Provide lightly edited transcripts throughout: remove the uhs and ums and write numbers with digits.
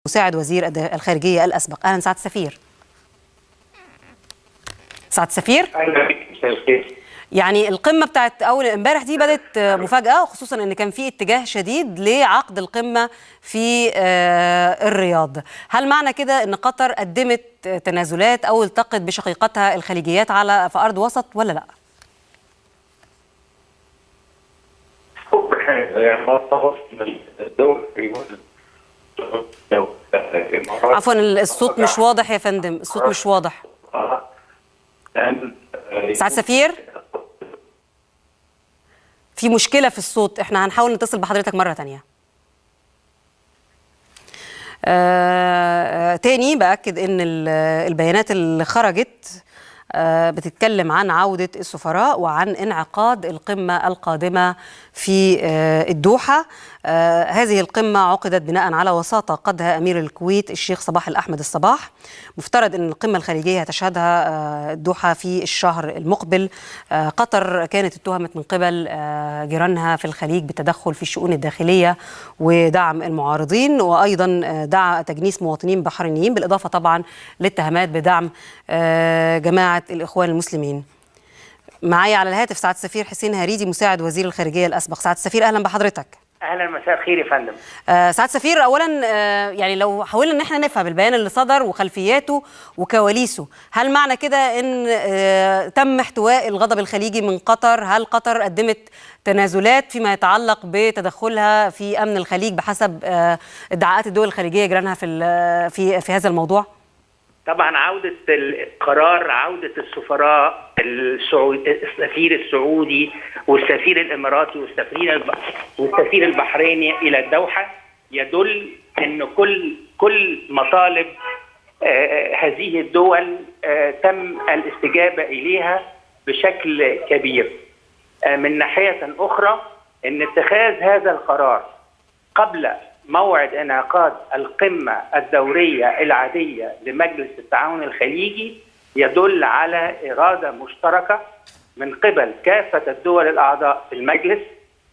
مساعد وزير الخارجية الأسبق. أهلا سعادة السفير. سعادة السفير، اهلا بك. مساء الخير. يعني القمة بتاعت أول امبارح دي بدت مفاجأة، خصوصا أن كان في اتجاه شديد لعقد القمة في الرياض. هل معنى كده أن قطر قدمت تنازلات أو التقت بشقيقتها الخليجيات في أرض وسط ولا لا؟ عفوا الصوت مش واضح يا فندم، الصوت مش واضح. سعادة السفير، في مشكلة في الصوت، احنا هنحاول نتصل بحضرتك مرة تانية. تاني بأكد ان البيانات اللي خرجت بتتكلم عن عودة السفراء وعن انعقاد القمة القادمة في الدوحة. هذه القمة عقدت بناء على وساطة قادها أمير الكويت الشيخ صباح الأحمد الصباح. مفترض أن القمة الخليجية هتشهدها الدوحة في الشهر المقبل. قطر كانت اتهمت من قبل جيرانها في الخليج بالتدخل في الشؤون الداخلية ودعم المعارضين، وأيضا تجنيس مواطنين بحرينيين، بالإضافة طبعا لاتهامات بدعم جماعة الإخوان المسلمين. معايا على الهاتف سعادة السفير حسين هريدي مساعد وزير الخارجية الأسبق. سعادة السفير أهلا بحضرتك. اهلا، مساء الخير يا فندم. سعادة السفير، أولا يعني لو حاولنا إن احنا نفهم البيان اللي صدر وخلفياته وكواليسه، هل معنى كده إن تم احتواء الغضب الخليجي من قطر؟ هل قطر قدمت تنازلات فيما يتعلق بتدخلها في أمن الخليج بحسب ادعاءات الدول الخليجية جيرانها في هذا الموضوع؟ طبعا عودة القرار، عودة السفراء السفير السعودي والسفير الاماراتي والسفير البحريني الى الدوحة يدل ان كل مطالب هذه الدول تم الاستجابة اليها بشكل كبير. من ناحية اخرى ان اتخاذ هذا القرار قبل موعد انعقاد القمة الدورية العادية لمجلس التعاون الخليجي يدل على إرادة مشتركة من قبل كافة الدول الأعضاء في المجلس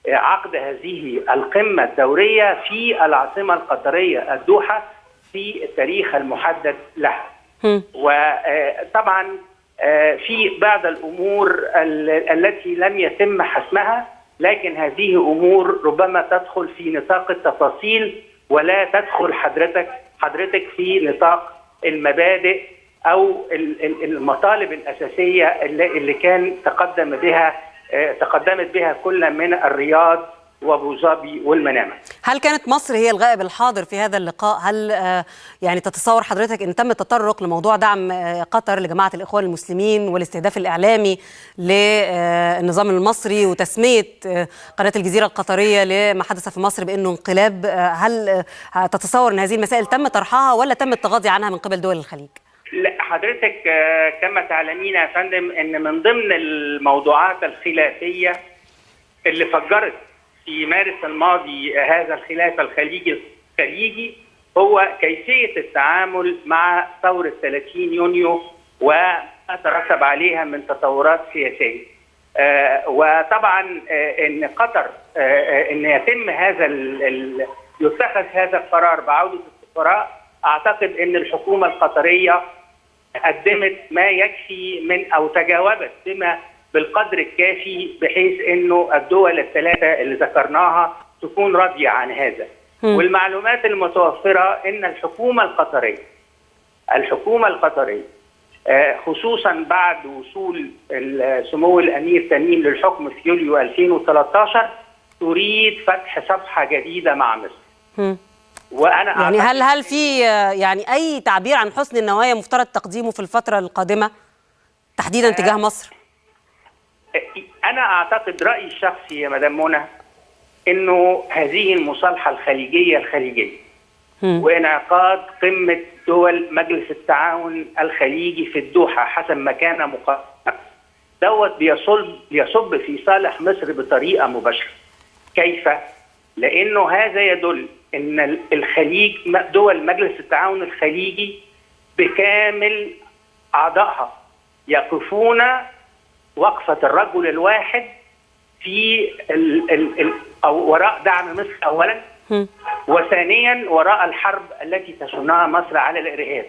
عقد هذه القمة الدورية في العاصمة القطرية الدوحة في التاريخ المحدد لها. وطبعا في بعض الأمور التي لم يتم حسمها، لكن هذه أمور ربما تدخل في نطاق التفاصيل ولا تدخل حضرتك في نطاق المبادئ أو المطالب الأساسية اللي كان تقدمت بها كل من الرياض وابو ظبي والمنامة. هل كانت مصر هي الغائب الحاضر في هذا اللقاء؟ هل يعني تتصور حضرتك ان تم التطرق لموضوع دعم قطر لجماعة الإخوان المسلمين والاستهداف الإعلامي للنظام المصري وتسمية قناة الجزيرة القطرية لما حدث في مصر بأنه انقلاب؟ هل تتصور ان هذه المسائل تم طرحها ولا تم التغاضي عنها من قبل دول الخليج؟ لا، حضرتك كما تعلمين يا فندم ان من ضمن الموضوعات الخلافية اللي فجرت في مارس الماضي هذا الخلاف الخليجي هو كيفية التعامل مع ثورة 30 يونيو وما ترتب عليها من تطورات سياسية. وطبعا ان قطر ان يتم يتخذ هذا القرار بعودة السفراء، اعتقد ان الحكومة القطرية قدمت ما يكفي من او تجاوبت بما بالقدر الكافي بحيث انه الدول الثلاثه اللي ذكرناها تكون راضيه عن هذا. والمعلومات المتوفره ان الحكومه القطريه خصوصا بعد وصول سمو الامير تميم للحكم في يوليو 2013 تريد فتح صفحه جديده مع مصر. وانا يعني هل في يعني اي تعبير عن حسن النوايا مفترض تقديمه في الفتره القادمه تحديدا تجاه مصر؟ أنا أعتقد رأيي الشخصي يا مدام منى إنه هذه المصالحة الخليجية وانعقاد قمة دول مجلس التعاون الخليجي في الدوحة حسب ما كان مقرر دوت بيصب في صالح مصر بطريقة مباشرة. كيف؟ لأنه هذا يدل إن الخليج، دول مجلس التعاون الخليجي بكامل أعضائها يقفون وقفة الرجل الواحد في أو وراء دعم مصر أولا، وثانيا وراء الحرب التي تشنها مصر على الإرهاب.